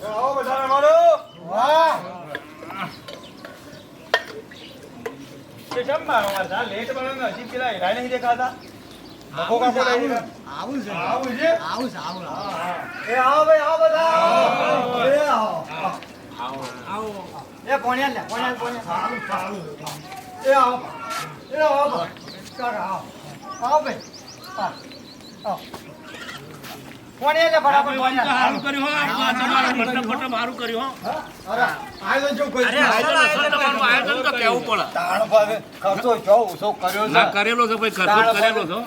આવો બધા મારો વાહ કે જમ મારો મારા લેટ બનો હજી પેલા હીરા નહીં દેખાતા આવું છે એ આવો ભાઈ આવો બધા એ આવો એ પોણિયા એ આવો ચાલ આવો ભાઈ આવો પોણિયા બરાબર સારું કર્યું હો તમારું મતલબ સારું કર્યું હો અરે આયોજન જો કોઈ તમારું આયોજન તો કેવું પડે તાણ ભાવે ખર્ચો જો ઉસો કર્યો ના કરેલો છે ભાઈ ખર્ચો કરેલો છો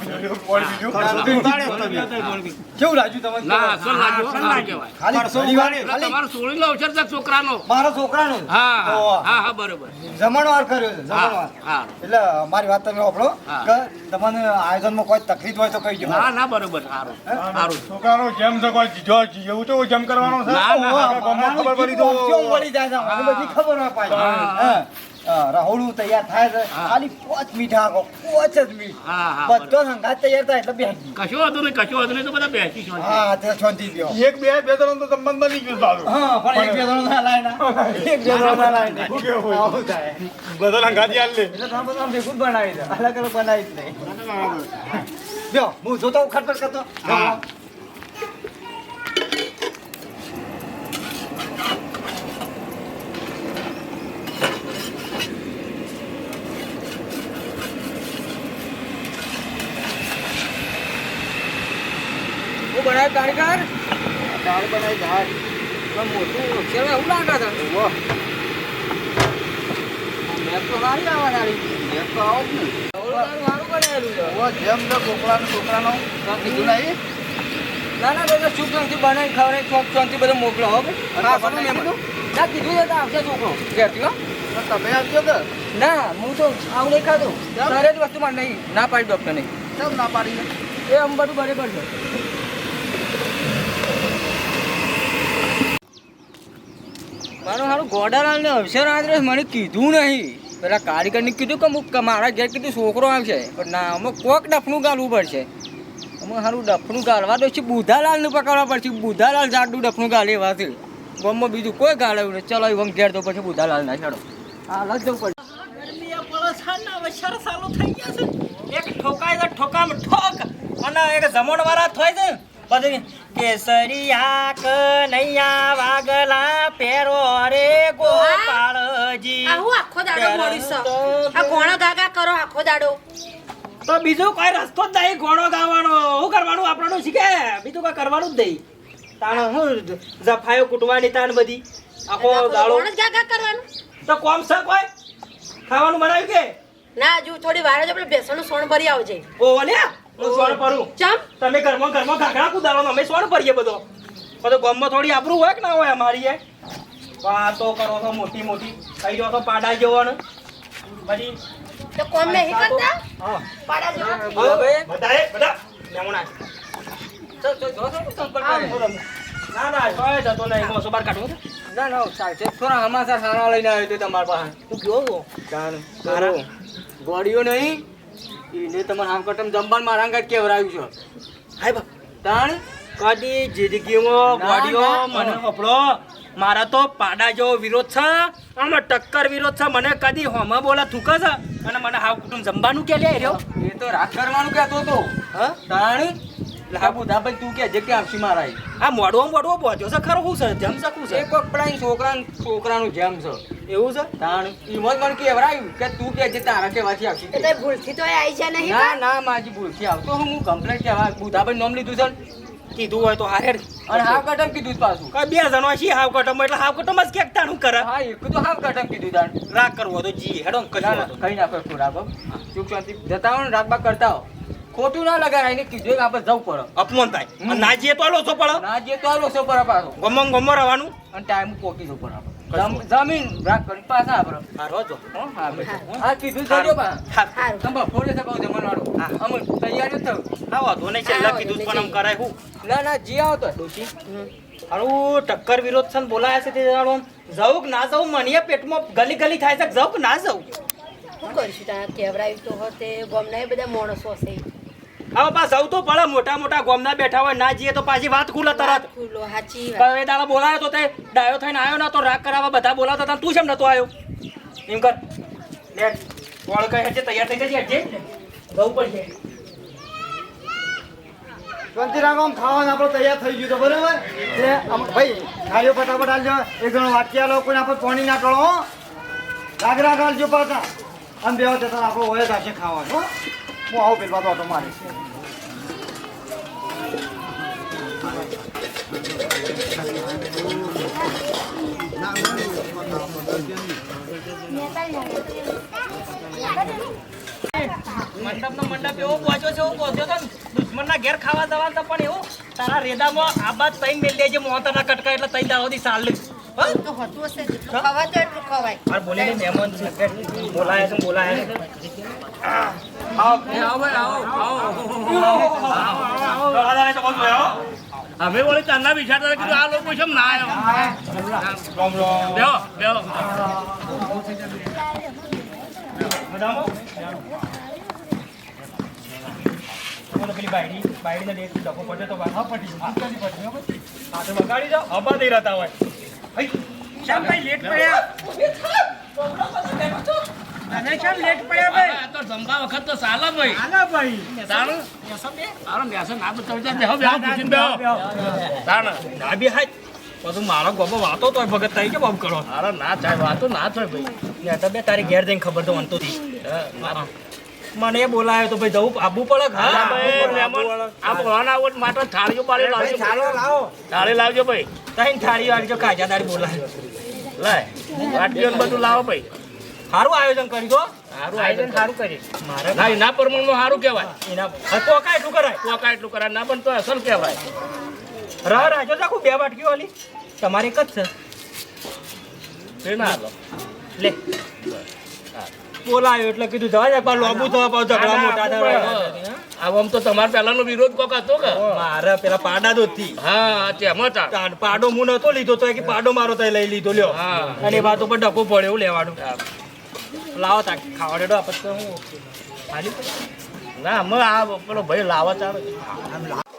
કેવું લાગ્યું તમને ના અસલ લાગ્યો સારું કહેવાય ખાલી પરિવારે ખાલી તમારો સોળીનો અવસર છે છોકરાનો મારો છોકરાનો હા હા બરોબર જમણવાર કર્યો છે જમણવાર હા એટલે મારી વાત તમે સાંભળો કે તમને આયોજનમાં કોઈ તકલીફ હોય તો કહી દો ના ના બરોબર સારું સારું છોકરાનો જેમ છે કોઈ જો એવું તો જેમ કરવાનો છે ના ના ખબર પડી તો કેમ પડી જાય છે મને બધી ખબર હોય પાછી રાહુલ તૈયાર થાય છે ખાલી 5 મીઠા આખો 5 જ મીઠ હા બધો સંગાત તૈયાર થાય એટલે બેસી કશો વાંધો નહીં તો બધા બેસી છો હા તે છોંધી દો એક બે ત્રણ તો સંબંધ બની ગયું સારું હા પણ એક બે જણો ના લાય ના એક બે જણો ના લાય ને શું કેવું? આવું થાય બધા લંગાતી આલ લે એટલે તમે બધા ભેગું જ બનાવી દો અલગ અલગ બનાવી જ નહીં જો હું જોતો હું ખટપટ કરતો હા. હું બનાવ્યું કારીગર દાળ બનાવી દાળ મોટું છે એવું લાગે છે મેં તો સારી આવવાની એક તો આવો જ ને સારું બનાવેલું છે જેમ તો છોકરાનો કીધું નહીં ના ના બધા સુખ શાંતિ બનાવી ખવડાવી ચોક શાંતિ બધું મોકલો હો હા, પણ મેં કીધું? ના કીધું છે તો આવશે છોકરો ઘેરથી હો તમે આવજો કે ના હું તો આવું નહીં ખાતો તારે જ વસ્તુમાં નહીં ના પાડી ડૉક્ટર નહીં કેમ ના પાડીને એ આમ બધું બરાબર છે મારું સારું ગોડાલાલને અવસર આદરે મને કીધું નહીં પેલા કારીગરને કીધું કે મારા ઘેર કીધું છોકરો આવશે પણ ના અમે કોક ડફણું ગાલવું પડશે અમે સારું ડફણું ગાલવા તો છે બુધાલાલને પકડવા પડશે બુધાલાલ જાડું ડફણું ગાલે એવા છે ગામમાં બીજું કોઈ ગાળ્યું નહીં ચલો એમ ઘેર તો પછી બુધાલાલ ના છાડો હાલ જ જવું પડશે એક ઠોકાય છે ઠોકામાં ઠોક અને એક જમણવાળા થોય છે પછી કેસરિયા કનૈયા વાગલા પેરો રે ગોપાળજી આહુ આખો દાડો મોડી છે આ કોણો ગાગા કરો આખો દાડો તો બીજું કોઈ રસ્તો જ નહીં ઘોડો ગાવાનો શું કરવાનું આપણને શીખે બીજું કોઈ કરવાનું જ નહીં તાણ હું જફાયો કૂટવાની તાણ બધી આખો દાડો કોણ જ ગાગા કરવાનું તો કોમ છે કોઈ ખાવાનું બનાવ્યું કે ના હજુ થોડી વાર જ આપણે બેસણનું સોણ ભરી આવજે ઓ અલ્યા હું સોણ ભરું ચમ તમે ઘરમાં ઘાઘરા કુદાડો અમે સોણ ભરીએ બધો બધો ગામમાં થોડી આપણું હોય કે ના હોય અમારી એ વાતો કરો છો મોટી મોટી કઈ જો તો પાડા જવાનું પછી તો કોમ નહીં કરતા હા પાડા જેવા બધા મહેમાન ના ના કોઈ જતો નહીં મોસો બાર કાઢવું છે ના ના સાચે થોડા સમાચાર સારા લઈને આવ્યો તો તમારા પાસે તું કયો છો તાણ સારા? ગોળીઓ નહીં એને તમારે આમ કટમ જમવાનું મારા અંગત કેવરાયું છે હાય બા તાણ કદી જિંદગીમાં ના, ગાડીઓ ના, મને ના. હપડો મારા તો પાડા જેવો વિરોધ છે આમાં ટક્કર વિરોધ છે મને કદી હોમાં બોલા થૂકે છે અને મને હાવ કુટુંબ જમવાનું કે લે રહ્યો એ તો રાગ કરવાનું કહેતો હતો હા તાણ લાબુ ધાબલ તું કે જે કે આવશી મારા આ મોડવો પહોંચ્યો છે ખરો શું છે જમ શકું છે એક પકડાઈ છોકરાનું જેમ છે એવું છે તાણ ઈમોજ મને કેવરાયું કે તું કે જે તારા કેવાથી આવશી એટલે ભૂલથી તો આવી જાય નહીં ના ના માજી ભૂલથી આવતો હું કમ્પ્લેટ કહેવા બુધાભાઈ નામ લીધું છે ને. કીધું હોય તો હારે અને હાવ કટમ કીધું જ પાછું કઈ બે જણો છીએ હાવ કટમ એટલે હાવ કટમ જ ક્યાંક તાણું કરે હા એક તો હાવ કટમ કીધું તાણ રાગ કરવો તો જી હેડો ના કશું ના કઈ ના કરતું રાઘવ ચૂપ શાંતિ જતા હો ને રાત બાગ કરતા હો ખોટું ના લગાડ એને કીધું કે આપણે જવું પડે અપમાન થાય અને ના જઈએ તો લોસો પડે ના જે તો આલો સો પર પાછો ગમો રહેવાનું અને ટાઈમ પોકી જવું પડે આપણે જમીન રાખ કરી પાછા આપણે હા રોજો હો હા બેટા હા કીધું જજો બા સારું સંભા ફોડે છે કહું જમણ વાળો અમે તૈયાર જ થયું હા વાંધો નહીં છેલ્લા કીધું જ પણ આમ કરાય હું ના ના જી આવતો ડોશી હારું ટક્કર વિરોધ છે ને બોલાયા છે તે દાડો આમ જવું કે ના જવું મને પેટમાં ગલી ગલી થાય છે જવું કે ના જવું શું કરીશું ત્યાં કેવરાયું તો હોતે ગમના બધા માણસો હશે હવે પાછા જવું તો પડે મોટા મોટા ગોમના બેઠા હોય ના જઈએ તો પાછી વાત ખુલે તરત ખુલ્લો સાચી વાત હવે દાડા બોલાયો તો તે ડાયો થઈને આવ્યો ના તો રાગ કરાવવા બધા બોલાવતા હતા તું કેમ નતો આવ્યો એમ કર લે કોણ કહે છે તૈયાર થઈ જજે હજે જવું પડશે શાંતિરામ આમ ખાવાનું આપણો તૈયાર થઈ ગયું તો બરાબર એટલે ભાઈ ખાયો ફટાફટ આલજો એક જણો વાટકી આલો કોઈ આપણે પાણી ના ટળો રાગ આલજો પાછા આમ બેવા જતા આપણો હોય થશે ખાવાનું હો હું આવું પેલવા તો ઓટો મારે મંડપનો મંડપ એવો પહોંચ્યો છે એવું પહોંચ્યો તો દુશ્મનના ઘેર ખાવા જવાનું તો પણ એવું તારા રેદામાં આ બાદ તઈ મેલ દેજે મોહતરના કટકા એટલે તઈ દાવોથી સાલ હા તો હોતું હશે જેટલું ખવાય તો એટલું ખવાય અરે બોલે ને મહેમાન છે બોલાયા છે બોલાયા છે અમે વળી ચાંદા બિછાડતા હતા, કીધું આ લોકો કેમ ના આવ્યો બેહો પેલી બાયડીને દેખ ડખો પડે તો હા પટી હા તો બગાડી જાઓ હબા દઈ રહેતા હોય શ્યામ ભાઈ લેટ પડ્યા અને શ્યામ લેટ પડ્યા ભાઈ આ તો જમવા વખત તો સાલા ભાઈ આના ભાઈ તાણ તાણ બેસન ના બતાવી બેહો બેહો પૂછીને બેહો તાણ ના બી હાય બધું મારો ગોબો વાતો તો ભગત થઈ કે બમ કરો અરે ના થાય વાતો ના થાય ભાઈ ને તો બે તારી ઘેર જઈને ખબર તો અંતોથી મને એ બોલાયો તો ભાઈ જવું આબુ પડે હા ભાઈ મહેમાન આ બોલાના આવટ માટે થાળીઓ બાળી લાવજો લાવો થાળી લાવજો ભાઈ તઈ થાળી વાળી કાજા દાડી બોલાય લાય વાટીઓ ને બધું લાવો ભાઈ સારું આયોજન કરી દો સારું આયોજન સારું કરી મારે ના એના પ્રમાણમાં સારું કહેવાય એના તો કાંઈ એટલું કરાય પોકા એટલું કરાય ના પણ તો અસલ કહેવાય રાજો રાખું બે વાટકીઓ વાલી તમારી એક જ છે તે ના હાલો લે બોલાયો એટલે કીધું જવા જાય પણ લોબુ થવા પાવ ઝઘડા મોટા થાય આમ તો તમારે પહેલાનો વિરોધ કોક હતો કે મારે પેલા પાડા દોથી હા તેમાં હતા પાડો હું નતો લીધો તો કે પાડો મારો તઈ લઈ લીધો લ્યો હા. અને એ વાત ઉપર ડકો પડે એવું લેવાનું લાવો તા ખાવા દેડો આપત તો હું ખાલી ના અમે આ પેલો ભાઈ લાવા ચાલે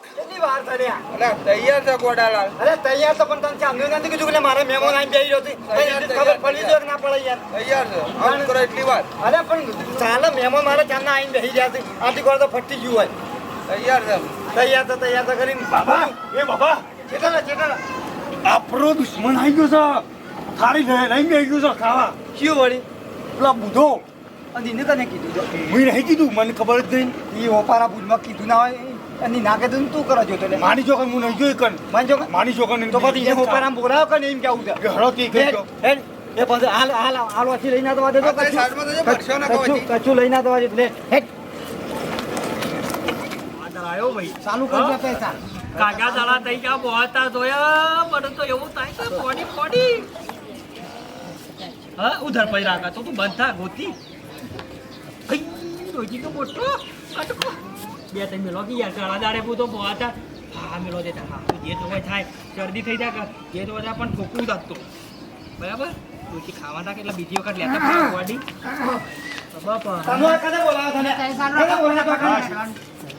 કેટલી વાર થઈ અરે તૈયાર છે ગોડાલાલ અરે તૈયાર તો પણ તને ચાંદુ નથી કીધું કે મારા મહેમાન આવીને બેહી રહ્યો હતી ખબર પડી જો કે ના પડે યાર તૈયાર છે આમ કરો એટલી વાર અરે પણ ચાલે મહેમાન મારા ચાંદના આવીને બેહી ગયા છે આથી કોર તો ફટી ગયું હોય તૈયાર તો કરીને બાબા એ બાબા ચેટલા આપણો દુશ્મન આવી ગયો છે થાળી લઈને આવી ગયો છે ખાવા કયું વળી પેલા બુધો અને તને કીધું તો મેં નહીં કીધું મને ખબર જ નહીં એ ઓપારા બુજમાં કીધું ના હોય અને ના કીધું તું કરો જો તો માની જો હું નહીં જોઈ કન માનજો કે માની જો કન તો પછી એ ઓપારા બોલાવો કે એમ કેવું છે હળો કી ગયો હેડ એ પછી હાલ વાથી લઈને તો વાદે તો કચ્છું લઈને તો વાદે લે હેડ આવ્યો ભાઈ ચાલુ કરી દે પૈસા કાકા દાડા થઈ ગયા બોલતા જોયા પણ તો એવું થાય કે પોડી હા ઉધર પડી રાખા તો તું બંધ થા ગોતી ડોજી તો મોટો કટકો બે ત્રણ મેલો કે યાર કાળા દાડે પૂતો બોલતા હા મેલો દેતા હા જે તો હોય થાય શરદી થઈ જાય જે તો હોય પણ ખોકું દાતો બરાબર ડોજી ખાવા નાખે એટલે બીજી વખત લેતા બોડી બાપા તને કને બોલાવો તને કને બોલાવો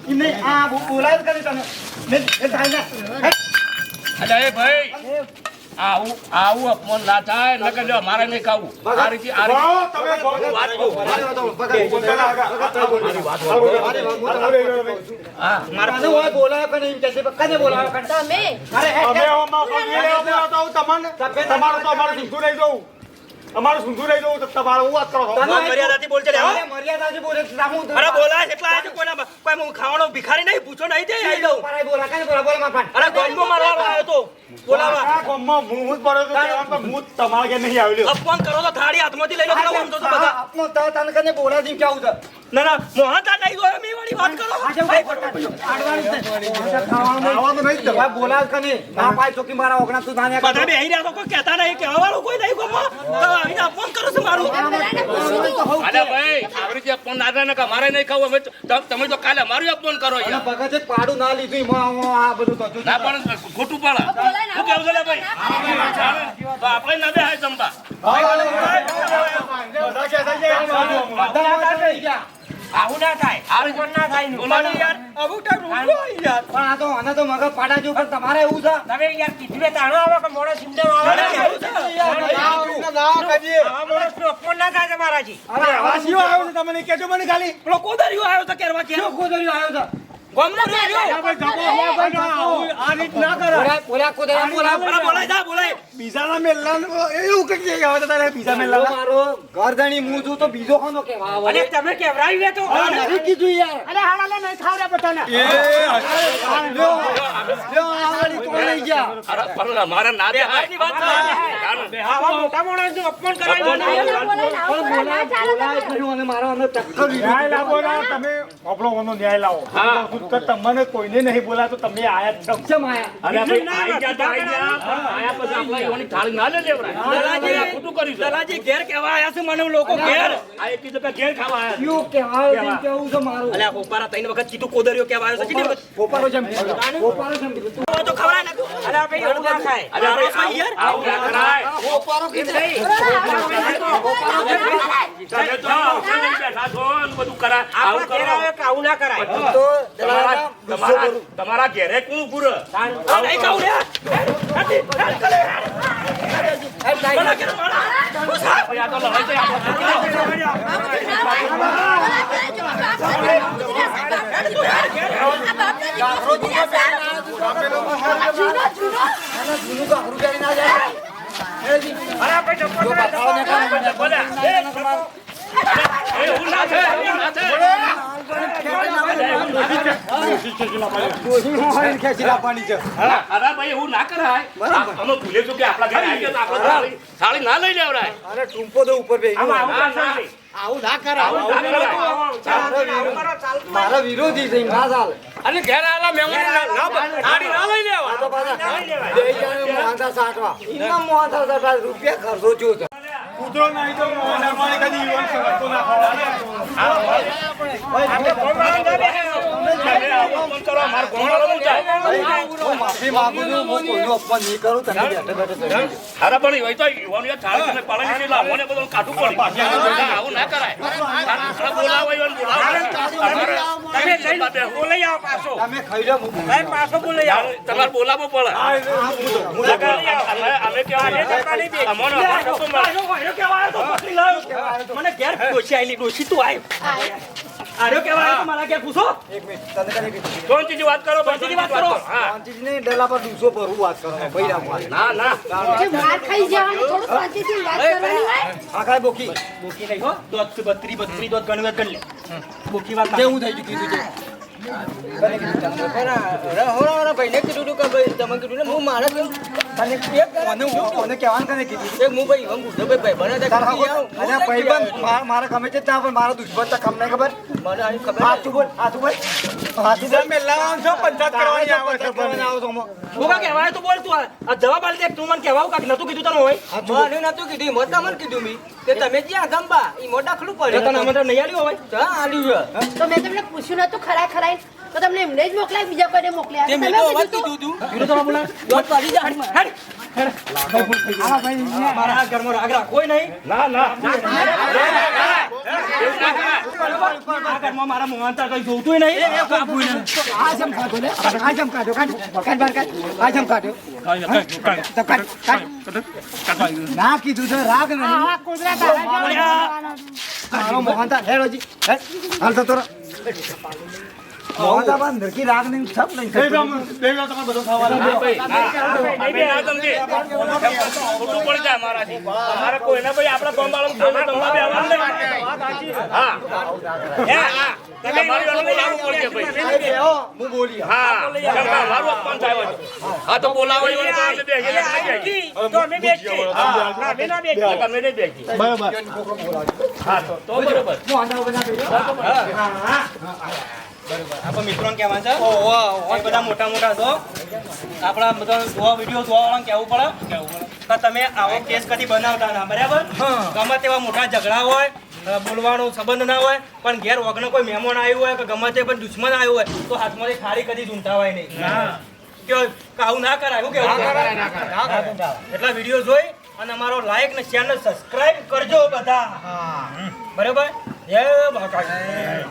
ઇને આ બોલાવ કરે તને લે એ થાય ના અલ્યા એ ભાઈ આવું અપમાન ના થાય નકર જો મારે નહીં ખાવું આ રીતે તમે હા મારા ને હોય બોલાવો કને એમ કહેશે કને બોલાવો કને તમે અરે અમે તમારું તો અમારું સુંધું નહીં જવું અમારું સુંધું નહીં જવું તો તમારે હું વાત કરો છો મર્યાદાથી બોલજે લે અરે મર્યાદાથી બોલે રામુ અરે બોલાય એટલા આજે કોઈના કોઈ હું ખાવાનો ભિખારી નહીં પૂછો નહીં દે આવી જાઉં પરાય બોલા કને બોલા માર પાન અરે ગોમો મારવા આવ્યો તો બોલાવા આ ગામમાં હું જ પડ્યો તો કહેવાનું તો હું જ તમારા ઘેર નહીં આવ્યો અપમાન કરો તો થાળી હાથમાંથી લઈને પેલા આમ તો બધા આપનો તને કને બોલા દી કેવું છે ના ના મોહનતા નહીં ગયો મેં વાળી વાત કરો આજે ખાવાનું નહીં તો બોલા કને ના પાય ચોકી મારા ઓગણા તું ધાને બધા બે આવી રહ્યા તો કોઈ કહેતા નહીં કહેવા વાળું કોઈ નહીં ગમો તો આવીને અપમાન કરો છો મારું અરે ભાઈ આવી રીતે અપમાન ના થાય ને કે મારે નહીં ખાવું અમે તમે તો કાલે અમારું અપમાન કરો યાર ભગત એક પાડું ના લીધું આ બધું તો ના પણ ખોટું પડે શું કેવું છે લે ભાઈ તો આપણે ના બે જમવા આવું ના થાય આવું પણ ના થાય નું. બોલો ને યાર આવું ટાઈમ રૂકો યાર પણ આ તો આને તો મગજ પાડા જો પણ તમારે એવું છે તમે યાર કીધું ને તાણો આવો કે મોડો સિંદર આવે ને એવું છે આ મોડો અપમાન ના થાય તમારાથી. અરે આવાસીઓ આવ્યો છે તમને કેજો મને ખાલી પેલો કોદરિયો આવ્યો તો કેરવા કે કોદરીઓ આવ્યો છે ગોમનો રહ્યો આ રીત ના કરે બોલ્યા કોદરીઓ બોલા બોલાય જા બોલાય બીજાના મેલ્લા એવું કઈ આવે તો તારે બીજા મેલ્લા મારો ઘરધણી હું છું તો બીજો કોનો કેવા આવે અને તમે કેવરાયું તો નથી કીધું યાર અરે હાડા લે નહીં ખાવડે બધાને લ્યો આગળ તો લઈ ગયા અરે પણ મારા ના દે આની વાત આવા મોટા માણસનું અપમાન કરાવ્યું બોલાય કર્યું અને મારો અંદર ટક્કર ન્યાય લાવો ના તમે આપણો ન્યાય લાવો તો તમને કોઈને નહીં બોલા તો તમે આયા જ છો કેમ આયા અરે ભાઈ આઈ ગયા તો આઈ ગયા આયા પછી આપણે એવાની થાળી ના લે લેવરાય દલાજી ખોટું કર્યું છે દલાજી ઘેર કેવા આયા છે મને લોકો ઘેર આ એક કીધું કે ઘેર ખાવા આયા કયું કેવાય છે કેવું છે મારું અલ્યા ગોપારા ત્રણ વખત કીધું કોદરિયો કેવા આવ્યો છે કેટલી વખત ગોપારો જેમ ગોપારો જેમ કીધું તો ખવડાય ને અલ્યા ભાઈ હળું ના ખાય અરે ભાઈ યાર આવું ના કરાય ગોપારો કીધું તમે તો આવું નહીં બેઠા છો ને બધું કરા આવું આપણા ઘેર કરો આવે કે આવું ના કરાય તો તમારા ઘેરે કોણ ઉભું રહે? નહીં ખાવું રે ભાઈ આ તો લડાઈ છે, આ જૂનું ગાભરું કરી ના જાય એવું ના થાય, એવું ના થાય. ખેંચી લાવવાની છે અરે ભાઈ એવું ના કરાય. અમે ભૂલે છું કે આપણા ઘરે આવી ગયા તો આપણે થાળી ના લઈ લેવરાય. અરે ટૂંપો તો ઉપર બે ના, ના. આવું ના કરાય આવું ના કરાય. મારા વિરોધી છે ના ચાલે અને ઘેર આલા મહેમાન થાળી ના લઈ લેવા આ તો પાછા બે જણ મોહનથાળ સાટવા ઇનામ મોહનથાળ સાટવા રૂપિયા ખર્ચો જો છે કૂતરો નહીં તો નરમાણે કદી ઈવન કરતો ના ખવડાવે. તમે આવું પણ કરો, મારા ગોળો હું જાય. હું માફી માંગુ છું હું કોઈનું અપમાન નહીં કરું તમે બેઠે બેઠે કરી. અરે પણ હોય તો યુવાનો થાળી તમે પાડી દીધી લાવો ને બધું કાઢું પડી. આવું ના કરાય. અરે બોલાવો યુવાન બોલાવો. તમે બોલાઈ આવો પાછો તમે ખાઈ લો હું ભાઈ પાછો બોલાઈ આવો તમારે બોલાવવું પડે. અમે કેવા અમોનો મને ઘેર ડોશી આવેલી ડોશી તું આવ્યો આર્યો કેવા આવ્યો મારા ઘેર પૂછો એક મિનિટ તને કને કીધું શાંતિથી વાત કરો, શાંતિથી વાત કરો. હા. શાંતિથી નહીં ડલા પર દૂસો ભરવું વાત કરો ભાઈ રાખવા ના ના માર ખાઈ જવાનું થોડું શાંતિથી વાત કરવાની હોય આ કાંઈ બોકી બોકી નહીં હો દોત 32 દોત ગણવા ગણ લે બોકી વાત ના. કેવું થઈ ગયું કીધું છે ભાઈને કીધું હતું કે ભાઈ તમે કીધું ને હું મારા મને કહેવાનું કને કીધું હું ભાઈ હું ગુડો ભાઈ બને તારા ભાઈબંધ મારા ગમે છે ત્યાં પણ મારા દુશ્મન તો કમ નહીં ખબર મને આની ખબર હાથું બોલ હાથું બોલ હાથું બોલ મેલ્લાવાનું છો પંચાયત કરવાની આવે છે કરવાની આવો છો અમો. હું કા કહેવાય તો બોલ તું આ જવાબ આલી દે તું મને કહેવાવું કાક નતું કીધું તને હોય મને નતું કીધું મોટા મને કીધું મી કે તમે જ્યાં ગંબા ઈ મોટા ખલું તો પડે તને આમાં નહીં આલ્યું હોય હા આલ્યું છે તો મેં તમને પૂછ્યું નતું ખરા ખરાઈ તો તમને એમને જ મોકલાય બીજા કોઈને મોકલ્યા તે મેં તો અવાજ કીધું તું કીધું તો બોલા દોત પાડી જા મારા આ ઘરમાં રાગ રાખો નહીં ના ના આ ઘરમાં મારા મોહનતા કઈ જોતું નહીં આ જમ કાઢો લે આ જમ કાઢો કાઢ બાર કાઢ આ જમ કાઢો તો કાઢ ના કીધું છે રાગ નહીં કાઢો મોહનતા હેડોજી હાલ તો તોરા મોહનતા બંધ નરકી રાગ નહીં સબ નહીં તમે બધો ખાવાના ના ભાઈ, ના. અમે ના સમજે. ખોટું પડી જાય અમારાથી. અમારે કોઈને ભાઈ આપણા ગામવાળાને કોઈને તમારે બેહવાનું નહીં. હા. હા. તમારી વાળું બોલાવવું પડશે ભાઈ. હું બોલી હા. કેમ કે અમારું અપમાન થાય હોય. હા તો બોલાવો એવું તો અમે બેસીએ કે નહીં બેસીએ? તો અમે બેસીએ ના અમે ના બેસીએ તો અમે નહીં બેસીએ. બરાબર હા તો બરોબર. આપણા મિત્રોને કહેવાનું છે એ બધા મોટા મોટા છો આપણા બધા વિડીયો જોવાવાળાને કહેવું પડે કે તમે આવો કેસ કદી બનાવતા ના બરાબર ગમે તેવા મોટા ઝઘડા હોય બોલવાનો સંબંધ ના હોય પણ ઘેર વગનો કોઈ મહેમાન આવ્યું હોય કે ગમે તે પણ દુશ્મન આવ્યું હોય તો હાથમાંથી થાળી કદી ઝૂંટા હોય નહીં કે આવું ના કરાય શું કેવું એટલા વિડીયો જોઈ અને અમારો લાઈક ને ચેનલ સબસ્ક્રાઇબ કરજો બધા બરાબર જય મહાકાળી